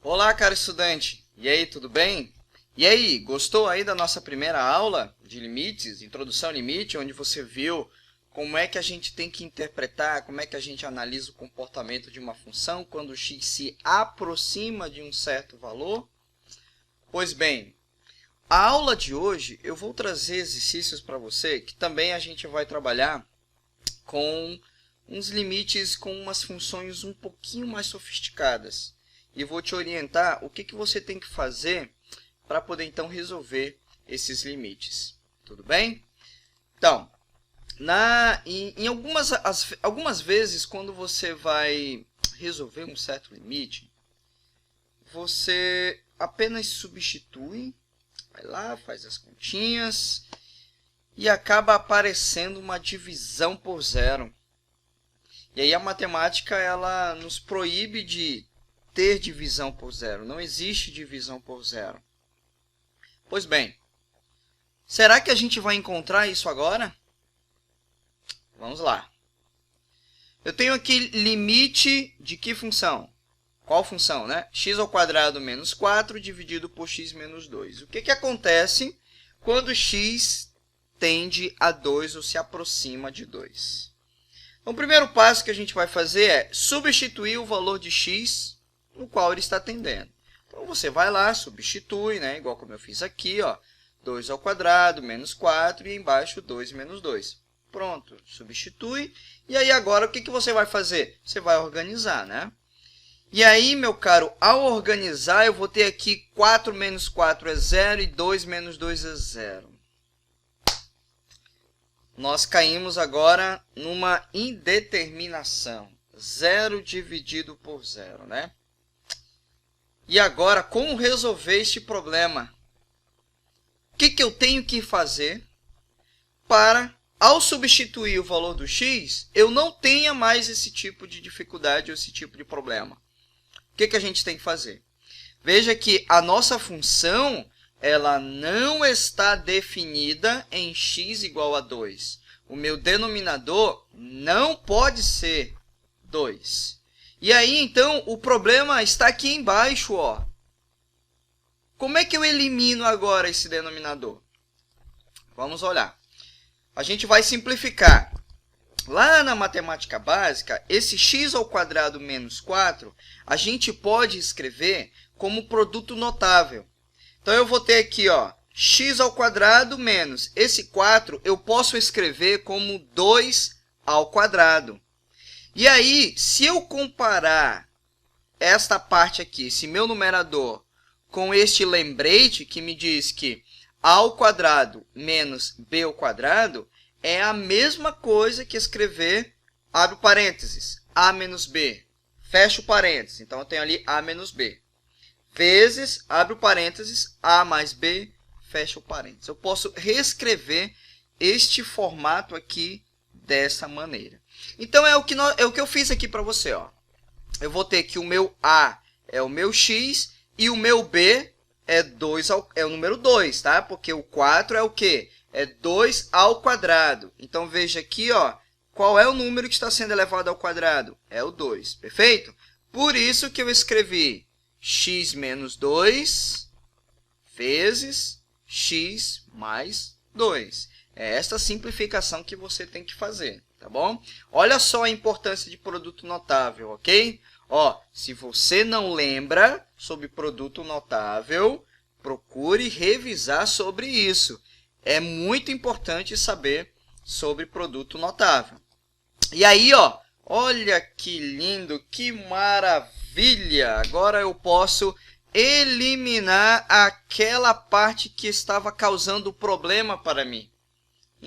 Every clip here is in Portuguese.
Olá, caro estudante! E aí, tudo bem? E aí, gostou aí da nossa primeira aula de limites, introdução ao limite, onde você viu como é que a gente tem que interpretar, como é que a gente analisa o comportamento de uma função quando o x se aproxima de um certo valor? Pois bem, a aula de hoje eu vou trazer exercícios para você que também a gente vai trabalhar com uns limites, com umas funções um pouquinho mais sofisticadas. E vou te orientar o que você tem que fazer para poder então resolver esses limites. Tudo bem? Então, em algumas vezes, quando você vai resolver um certo limite, você apenas substitui, vai lá, faz as continhas e acaba aparecendo uma divisão por zero. E aí a matemática ela nos proíbe de ter divisão por zero. Não existe divisão por zero. Pois bem, será que a gente vai encontrar isso agora? Vamos lá. Eu tenho aqui limite de que função? Qual função, né? x² menos 4 dividido por x menos 2. O que acontece quando x tende a 2 ou se aproxima de 2? Então, o primeiro passo que a gente vai fazer é substituir o valor de x no qual ele está tendendo. Então, você vai lá, substitui, né? Igual como eu fiz aqui, ó, 2² menos 4 e embaixo 2 menos 2. Pronto, substitui. E aí, agora, o que você vai fazer? Você vai organizar, né? E aí, meu caro, ao organizar, eu vou ter aqui 4 menos 4 é 0 e 2 menos 2 é 0. Nós caímos agora numa indeterminação. 0 dividido por 0, né? E agora, como resolver este problema? O que eu tenho que fazer para, ao substituir o valor do x, eu não tenha mais esse tipo de dificuldade ou esse tipo de problema? O que a gente tem que fazer? Veja que a nossa função ela não está definida em x igual a 2. O meu denominador não pode ser 2. E aí, então, o problema está aqui embaixo, ó. Como é que eu elimino agora esse denominador? Vamos olhar. A gente vai simplificar. Lá na matemática básica, esse x² menos 4, a gente pode escrever como produto notável. Então, eu vou ter aqui, ó, x² menos esse 4, eu posso escrever como 2². E aí, se eu comparar esta parte aqui, esse meu numerador, com este lembrete que me diz que a² menos b² é a mesma coisa que escrever, abre parênteses, a menos b, fecha o parênteses. Então, eu tenho ali a menos b, vezes, abre o parênteses, a mais b, fecha o parênteses. Eu posso reescrever este formato aqui dessa maneira. Então, é o que eu fiz aqui para você, ó. Eu vou ter que o meu a é o meu x e o meu b é o número 2, tá? Porque o 4 é o quê? É 2². Então, veja aqui, ó, qual é o número que está sendo elevado ao quadrado? É o 2, perfeito? Por isso que eu escrevi x menos 2 vezes x mais 2. É esta simplificação que você tem que fazer, tá bom? Olha só a importância de produto notável, ok? Ó, se você não lembra sobre produto notável, procure revisar sobre isso. É muito importante saber sobre produto notável. E aí, ó, olha que lindo, que maravilha! Agora eu posso eliminar aquela parte que estava causando problema para mim.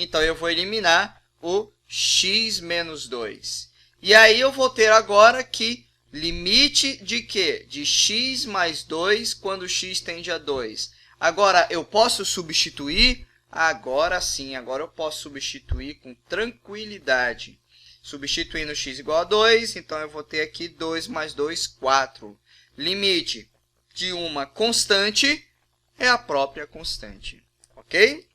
Então, eu vou eliminar o x menos 2. E aí, eu vou ter agora que limite de quê? De x mais 2 quando x tende a 2. Agora, eu posso substituir? Agora sim, agora eu posso substituir com tranquilidade. Substituindo x igual a 2, então eu vou ter aqui 2 mais 2, 4. Limite de uma constante é a própria constante, ok?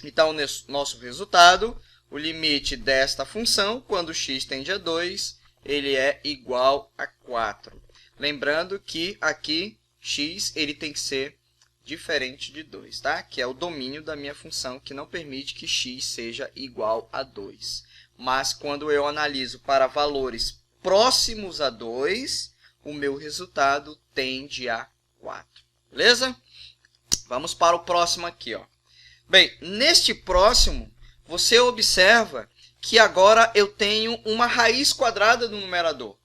Então, nosso resultado, o limite desta função, quando x tende a 2, ele é igual a 4. Lembrando que aqui x ele tem que ser diferente de 2, tá? Que é o domínio da minha função, que não permite que x seja igual a 2. Mas quando eu analiso para valores próximos a 2, o meu resultado tende a 4. Beleza? Vamos para o próximo aqui, ó. Bem, neste próximo, você observa que agora eu tenho uma raiz quadrada no numerador.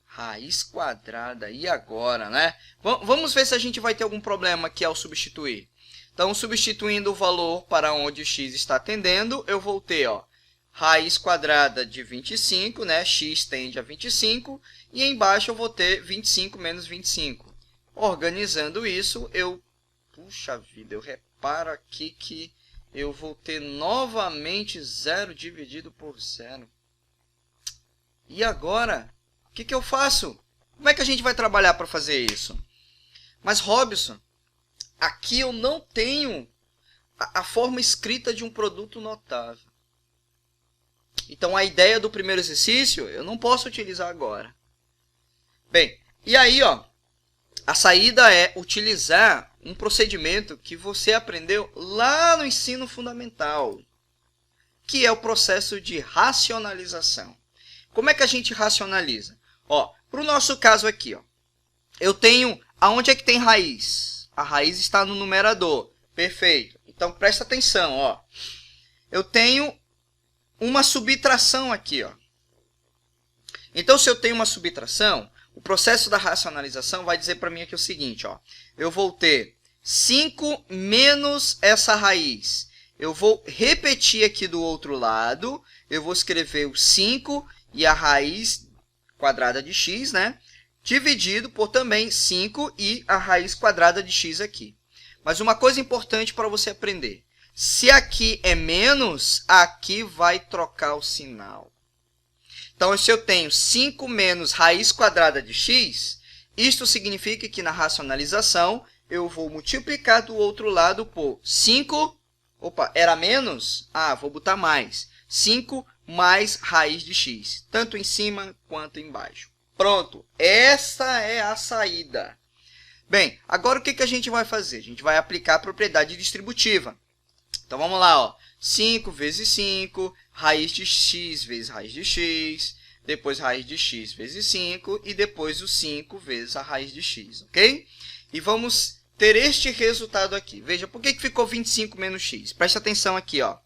Raiz quadrada, e agora, né? Vamos ver se a gente vai ter algum problema aqui ao substituir. Então, substituindo o valor para onde x está tendendo, eu vou ter, ó, raiz quadrada de 25, né? X tende a 25, e embaixo eu vou ter 25 menos 25. Organizando isso, puxa vida, eu reparo aqui que eu vou ter novamente 0 dividido por 0. E agora, o que eu faço? Como é que a gente vai trabalhar para fazer isso? Mas, Robson, aqui eu não tenho a forma escrita de um produto notável. Então, a ideia do primeiro exercício eu não posso utilizar agora. Bem, e aí, ó, a saída é utilizar um procedimento que você aprendeu lá no ensino fundamental, que é o processo de racionalização. Como é que a gente racionaliza? Ó, para o nosso caso aqui, ó, eu tenho... Aonde é que tem raiz? A raiz está no numerador. Perfeito. Então, presta atenção, ó. Eu tenho uma subtração aqui, ó. Então, se eu tenho uma subtração, o processo da racionalização vai dizer para mim aqui o seguinte, ó. Eu vou ter 5 menos essa raiz. Eu vou repetir aqui do outro lado. Eu vou escrever o 5 e a raiz quadrada de x, né? Dividido por também 5 e a raiz quadrada de x aqui. Mas uma coisa importante para você aprender. Se aqui é menos, aqui vai trocar o sinal. Então, se eu tenho 5 menos raiz quadrada de x, isto significa que na racionalização eu vou multiplicar do outro lado por 5. Opa, era menos? Ah, vou botar mais. 5 mais raiz de x, tanto em cima quanto embaixo. Pronto, essa é a saída. Bem, agora o que a gente vai fazer? A gente vai aplicar a propriedade distributiva. Então, vamos lá, ó. 5 vezes 5, raiz de x vezes raiz de x, depois raiz de x vezes 5 e depois o 5 vezes a raiz de x, ok? E vamos ter este resultado aqui. Veja, por que ficou 25 menos x? Preste atenção aqui, ó.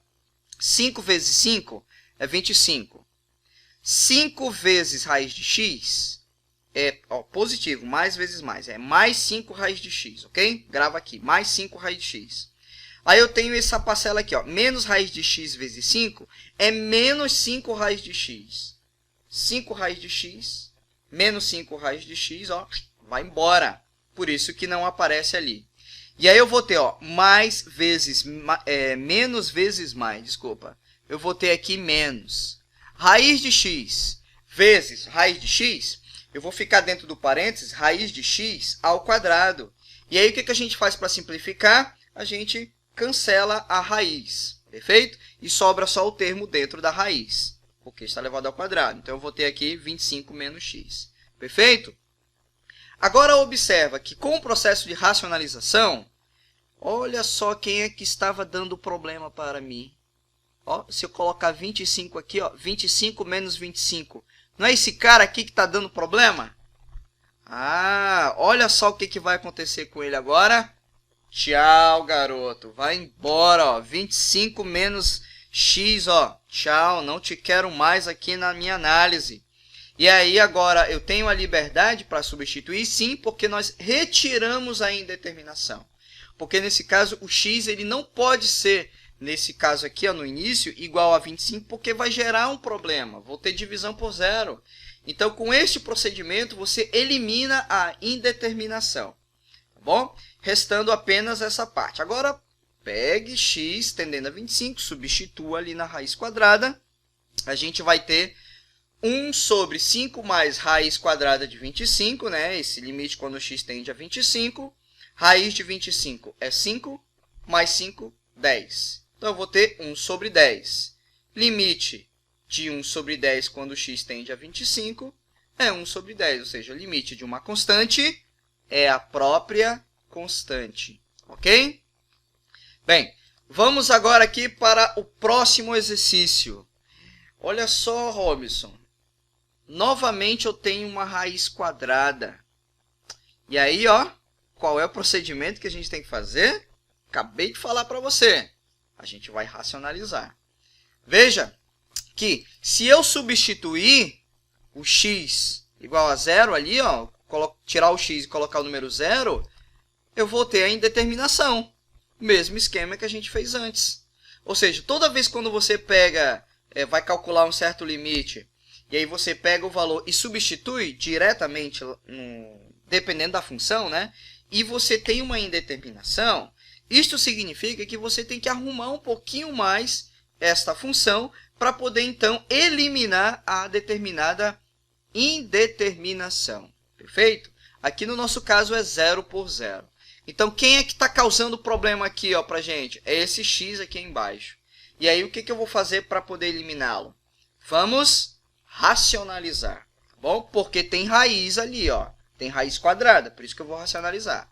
5 vezes 5 é 25. 5 vezes raiz de x é positivo, mais vezes mais. É mais 5 raiz de x, ok? Grava aqui, mais 5 raiz de x. Aí eu tenho essa parcela aqui, ó, menos raiz de x vezes 5 é menos 5 raiz de x. 5 raiz de x, menos 5 raiz de x, ó, vai embora. Por isso que não aparece ali. E aí eu vou ter, ó, mais vezes, menos vezes mais, desculpa. Eu vou ter aqui menos. Raiz de x vezes raiz de x, eu vou ficar dentro do parênteses, raiz de x ao quadrado. E aí o que a gente faz para simplificar? A gente cancela a raiz, perfeito? E sobra só o termo dentro da raiz, porque está elevado ao quadrado. Então, eu vou ter aqui 25 menos x, perfeito? Agora, observa que com o processo de racionalização, olha só quem é que estava dando problema para mim. Ó, se eu colocar 25 aqui, ó, 25 menos 25, não é esse cara aqui que está dando problema? Ah, olha só o que vai acontecer com ele agora. Tchau, garoto. Vai embora, ó. 25 menos x, ó. Tchau, não te quero mais aqui na minha análise. E aí, agora, eu tenho a liberdade para substituir? Sim, porque nós retiramos a indeterminação. Porque, nesse caso, o x ele não pode ser, nesse caso aqui, ó, no início, igual a 25, porque vai gerar um problema. Vou ter divisão por zero. Então, com este procedimento, você elimina a indeterminação. Tá bom? Restando apenas essa parte. Agora, pegue x tendendo a 25, substitua ali na raiz quadrada. A gente vai ter 1 sobre 5 mais raiz quadrada de 25, né? Esse limite quando x tende a 25. Raiz de 25 é 5, mais 5, 10. Então, eu vou ter 1 sobre 10. Limite de 1 sobre 10 quando x tende a 25 é 1 sobre 10, ou seja, limite de uma constante é a própria constante, ok? Bem, vamos agora aqui para o próximo exercício. Olha só, Robson. Novamente eu tenho uma raiz quadrada. E aí, ó, qual é o procedimento que a gente tem que fazer? Acabei de falar para você. A gente vai racionalizar. Veja que se eu substituir o x igual a zero ali, ó, tirar o x e colocar o número zero, eu vou ter a indeterminação. Mesmo esquema que a gente fez antes. Ou seja, toda vez quando você vai calcular um certo limite, e aí você pega o valor e substitui diretamente, dependendo da função, né? E você tem uma indeterminação, isto significa que você tem que arrumar um pouquinho mais esta função para poder, então, eliminar a determinada indeterminação. Perfeito? Aqui no nosso caso é 0 por 0. Então, quem é que está causando o problema aqui para a gente? É esse x aqui embaixo. E aí, o que eu vou fazer para poder eliminá-lo? Vamos racionalizar, tá bom? Porque tem raiz ali, ó. Tem raiz quadrada, por isso que eu vou racionalizar.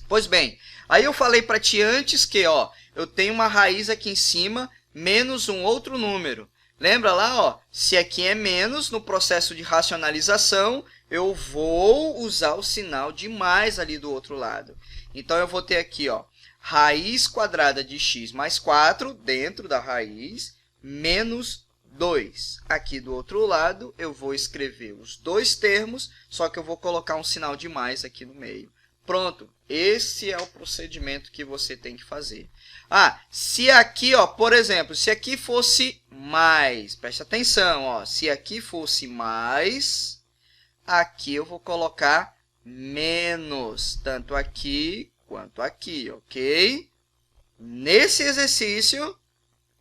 Pois bem, aí eu falei para ti antes que, ó, eu tenho uma raiz aqui em cima menos um outro número. Lembra lá, ó, se aqui é menos, no processo de racionalização, eu vou usar o sinal de mais ali do outro lado. Então, eu vou ter aqui, ó, raiz quadrada de x mais 4 dentro da raiz, menos 2. Aqui do outro lado, eu vou escrever os dois termos, só que eu vou colocar um sinal de mais aqui no meio. Pronto, esse é o procedimento que você tem que fazer. Ah, se aqui, ó, por exemplo, se aqui fosse mais, preste atenção, ó, se aqui fosse mais, aqui eu vou colocar menos, tanto aqui quanto aqui, ok? Nesse exercício,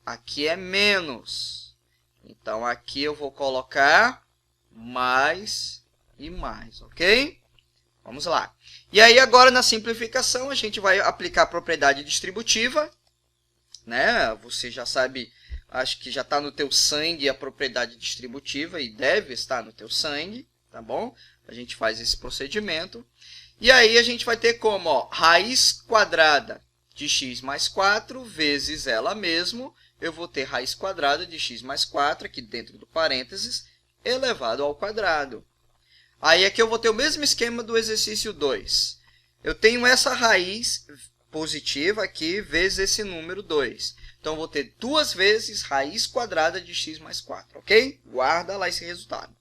aqui é menos. Então, aqui eu vou colocar mais e mais, ok? Vamos lá. E aí, agora, na simplificação, a gente vai aplicar a propriedade distributiva, né? Você já sabe, acho que já está no teu sangue a propriedade distributiva e deve estar no teu sangue, tá bom? A gente faz esse procedimento. E aí, a gente vai ter como, ó, raiz quadrada de x mais 4 vezes ela mesmo. Eu vou ter raiz quadrada de x mais 4, aqui dentro do parênteses, elevado ao quadrado. Aí, aqui eu vou ter o mesmo esquema do exercício 2. Eu tenho essa raiz positiva aqui, vezes esse número 2. Então, eu vou ter duas vezes raiz quadrada de x mais 4, ok? Guarda lá esse resultado.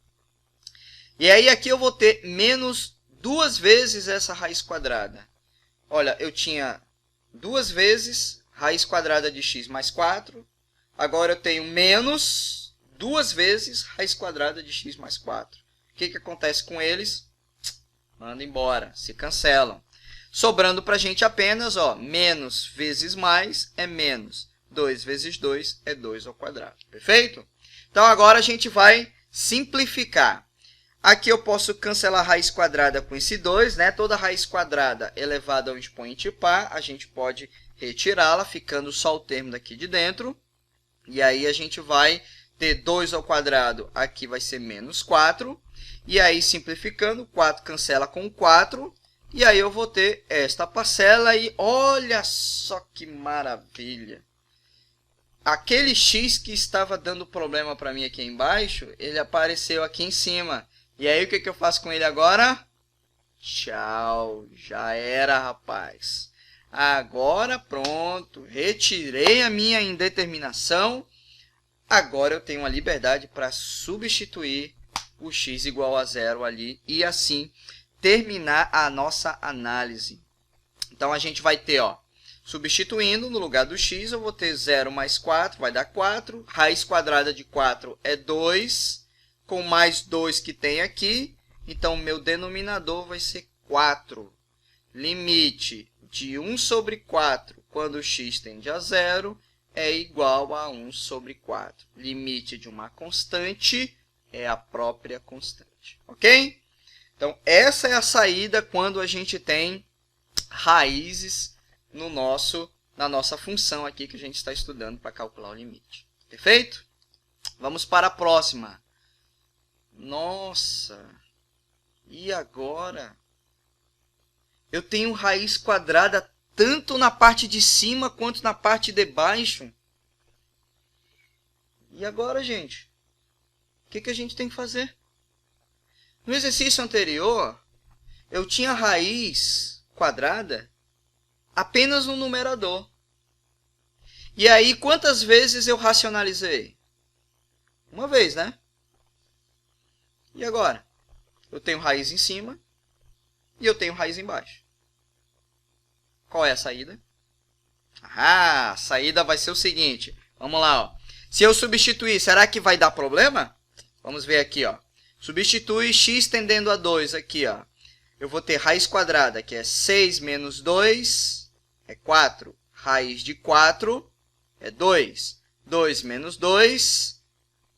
E aí, aqui eu vou ter menos duas vezes essa raiz quadrada. Olha, eu tinha duas vezes raiz quadrada de x mais 4. Agora, eu tenho menos duas vezes raiz quadrada de x mais 4. O que acontece com eles? Manda embora, se cancelam. Sobrando para a gente apenas, ó, menos vezes mais é menos. 2 vezes 2 é 2 ao quadrado. Perfeito? Então, agora a gente vai simplificar. Aqui eu posso cancelar a raiz quadrada com esse 2, né? Toda raiz quadrada elevada a um expoente par, a gente pode retirá-la, ficando só o termo daqui de dentro. E aí, a gente vai ter 2 ao quadrado, aqui vai ser menos 4. E aí, simplificando, 4 cancela com 4. E aí, eu vou ter esta parcela. E olha só que maravilha! Aquele x que estava dando problema para mim aqui embaixo, ele apareceu aqui em cima. E aí, o que eu faço com ele agora? Tchau! Já era, rapaz! Agora, pronto. Retirei a minha indeterminação. Agora, eu tenho a liberdade para substituir o x igual a zero ali e assim terminar a nossa análise. Então, a gente vai ter, ó, substituindo no lugar do x, eu vou ter 0 mais 4, vai dar 4. Raiz quadrada de 4 é 2, com mais 2 que tem aqui. Então, meu denominador vai ser 4. Limite de 1 sobre 4, quando x tende a 0, é igual a 1 sobre 4. Limite de uma constante é a própria constante, ok? Então, essa é a saída quando a gente tem raízes na nossa função aqui que a gente está estudando para calcular o limite. Perfeito? Vamos para a próxima. Nossa! E agora? eu tenho raiz quadrada tanto na parte de cima quanto na parte de baixo. E agora, gente? O que a gente tem que fazer? No exercício anterior, eu tinha raiz quadrada apenas no numerador. E aí, quantas vezes eu racionalizei? Uma vez, né? E agora? Eu tenho raiz em cima e eu tenho raiz embaixo. Qual é a saída? Ah, a saída vai ser o seguinte. Vamos lá, ó. Se eu substituir, será que vai dar problema? Vamos ver aqui, ó. Substitui x tendendo a 2 aqui, ó. Eu vou ter raiz quadrada, que é 6 menos 2, é 4. Raiz de 4 é 2. 2 menos 2,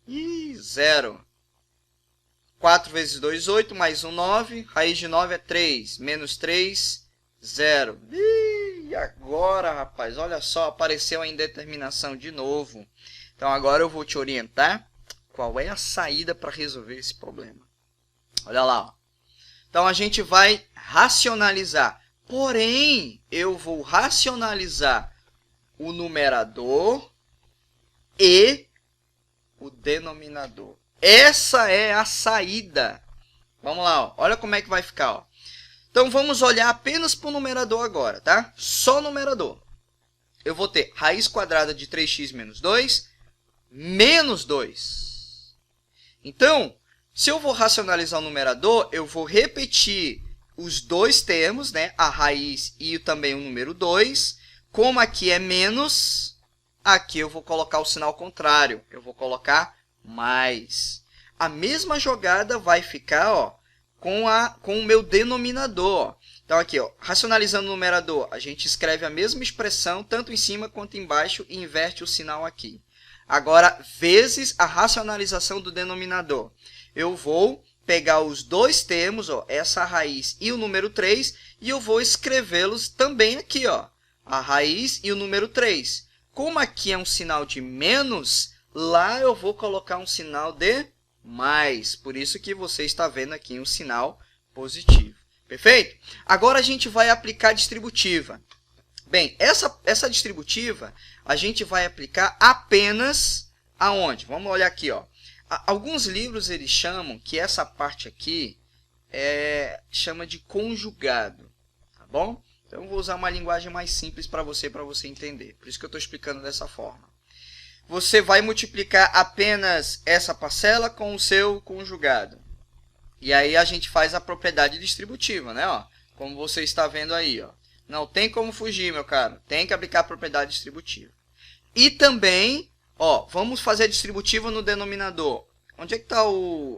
e 0. 4 vezes 2, 8, mais 1, 9. Raiz de 9 é 3. Menos 3, 0. E agora, rapaz, olha só, apareceu a indeterminação de novo. Então, agora eu vou te orientar qual é a saída para resolver esse problema. Olha lá, ó. Então, a gente vai racionalizar. Porém, eu vou racionalizar o numerador e o denominador. Essa é a saída. Vamos lá, ó. Olha como é que vai ficar. Ó. Então, vamos olhar apenas para o numerador agora, tá? Só o numerador. Eu vou ter raiz quadrada de 3x menos 2, menos 2. Então, se eu vou racionalizar o numerador, eu vou repetir os dois termos, né? A raiz e também o número 2. Como aqui é menos, aqui eu vou colocar o sinal contrário. Eu vou colocar mais. A mesma jogada vai ficar, ó, com o meu denominador. Ó. Então, aqui, ó, racionalizando o numerador, a gente escreve a mesma expressão, tanto em cima quanto embaixo, e inverte o sinal aqui. Agora, vezes a racionalização do denominador. Eu vou pegar os dois termos, ó, essa raiz e o número 3, e eu vou escrevê-los também aqui, ó, a raiz e o número 3. Como aqui é um sinal de menos, lá eu vou colocar um sinal de mais. Por isso que você está vendo aqui um sinal positivo. Perfeito? Agora a gente vai aplicar a distributiva. Bem, essa distributiva a gente vai aplicar apenas aonde? Vamos olhar aqui, ó. Alguns livros eles chamam que essa parte aqui chama de conjugado, tá bom? Então eu vou usar uma linguagem mais simples para você entender. Por isso que eu estou explicando dessa forma. Você vai multiplicar apenas essa parcela com o seu conjugado. E aí a gente faz a propriedade distributiva, né? Ó, como você está vendo aí, ó. Não tem como fugir, meu caro. Tem que aplicar a propriedade distributiva. E também, ó, vamos fazer a distributiva no denominador. Onde é que está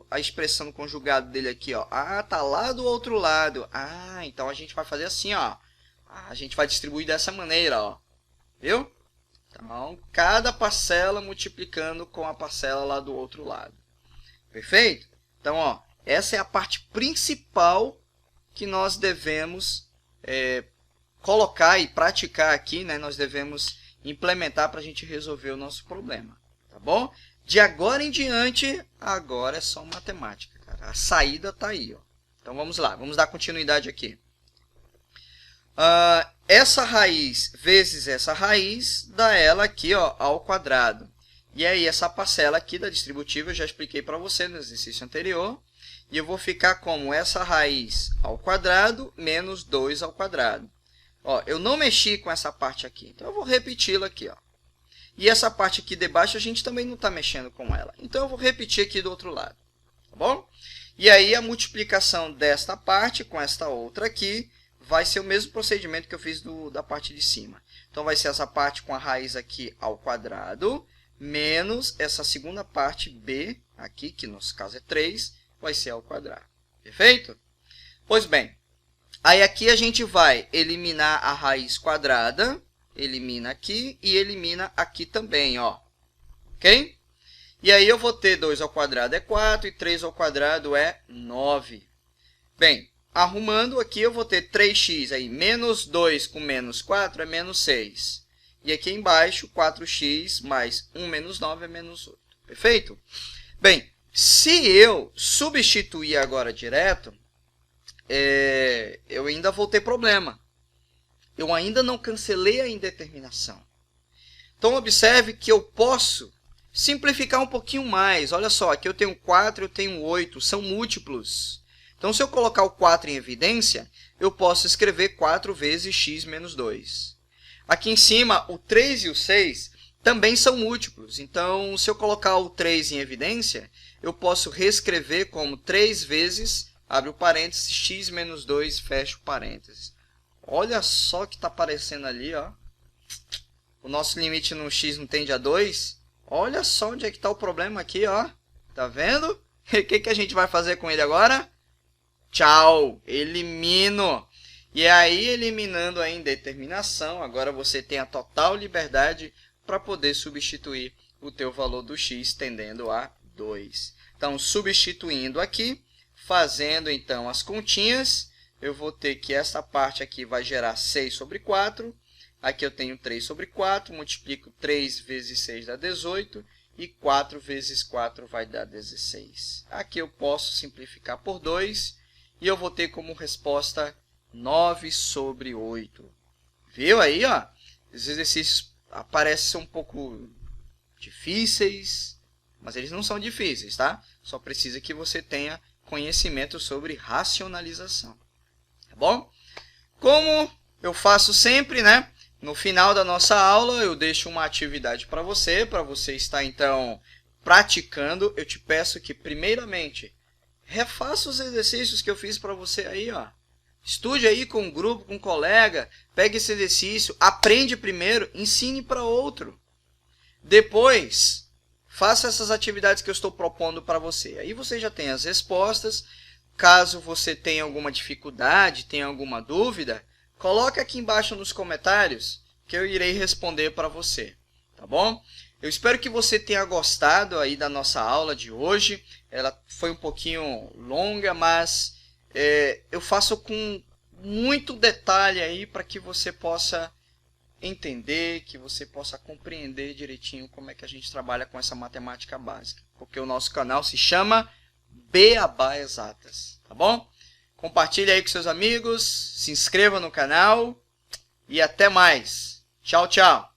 a expressão do conjugado dele aqui, ó? Ah, tá lá do outro lado. Ah, então a gente vai fazer assim, ó. A gente vai distribuir dessa maneira, ó. Viu? Então, cada parcela multiplicando com a parcela lá do outro lado. Perfeito? Então, ó, essa é a parte principal que nós devemos colocar e praticar aqui, né? Nós devemos implementar para a gente resolver o nosso problema. Tá bom? De agora em diante, agora é só matemática, cara. A saída está aí, ó. Então, vamos lá. Vamos dar continuidade aqui. Essa raiz vezes essa raiz dá ela aqui, ó, ao quadrado. E aí, essa parcela aqui da distributiva eu já expliquei para você no exercício anterior. E eu vou ficar como essa raiz ao quadrado menos 2 ao quadrado. Ó, eu não mexi com essa parte aqui, então eu vou repeti-la aqui. Ó. E essa parte aqui de baixo a gente também não está mexendo com ela. Então, eu vou repetir aqui do outro lado. Tá bom? E aí, a multiplicação desta parte com esta outra aqui vai ser o mesmo procedimento que eu fiz da parte de cima. Então, vai ser essa parte com a raiz aqui ao quadrado, menos essa segunda parte b, aqui, que no nosso caso é 3, vai ser ao quadrado. Perfeito? Pois bem, aí aqui a gente vai eliminar a raiz quadrada, elimina aqui e elimina aqui também, ó. Ok? E aí eu vou ter 2 ao quadrado é 4 e 3 ao quadrado é 9. Bem, arrumando aqui eu vou ter 3x aí, menos 2 com menos 4 é menos 6. E aqui embaixo, 4x mais 1 menos 9 é menos 8. Perfeito? Bem, se eu substituir agora direto, eu ainda vou ter problema. Eu ainda não cancelei a indeterminação. Então, observe que eu posso simplificar um pouquinho mais. Olha só, aqui eu tenho 4, eu tenho 8, são múltiplos. Então, se eu colocar o 4 em evidência, eu posso escrever 4 vezes x menos 2. Aqui em cima, o 3 e o 6 também são múltiplos. Então, se eu colocar o 3 em evidência, eu posso reescrever como 3 vezes, abre o parênteses, x menos 2, fecha o parênteses. Olha só o que está aparecendo ali, ó. O nosso limite no x não tende a 2. Olha só onde é que está o problema aqui, ó. Tá vendo? O que a gente vai fazer com ele agora? Tchau! Elimino! E aí, eliminando a indeterminação, agora você tem a total liberdade para poder substituir o teu valor do x tendendo a 2. Então, substituindo aqui, fazendo então as continhas, eu vou ter que essa parte aqui vai gerar 6 sobre 4. Aqui eu tenho 3 sobre 4, multiplico 3 vezes 6 dá 18, e 4 vezes 4 vai dar 16. Aqui eu posso simplificar por 2, e eu vou ter como resposta 9 sobre 8. Viu aí, ó? Os exercícios parecem ser um pouco difíceis, mas eles não são difíceis, tá? Só precisa que você tenha conhecimento sobre racionalização. Tá bom? Como eu faço sempre, né? No final da nossa aula, eu deixo uma atividade para você estar, então, praticando. Eu te peço que, primeiramente, refaça os exercícios que eu fiz para você aí, ó. Estude aí com um grupo, com um colega, pegue esse exercício, aprende primeiro, ensine para outro. Depois, faça essas atividades que eu estou propondo para você. Aí você já tem as respostas. Caso você tenha alguma dificuldade, tenha alguma dúvida, coloque aqui embaixo nos comentários que eu irei responder para você, tá bom? Eu espero que você tenha gostado aí da nossa aula de hoje. Ela foi um pouquinho longa, mas eu faço com muito detalhe aí para que você possa entender, que você possa compreender direitinho como é que a gente trabalha com essa matemática básica. Porque o nosso canal se chama Beabá Exatas, tá bom? Compartilhe aí com seus amigos, se inscreva no canal e até mais. Tchau, tchau!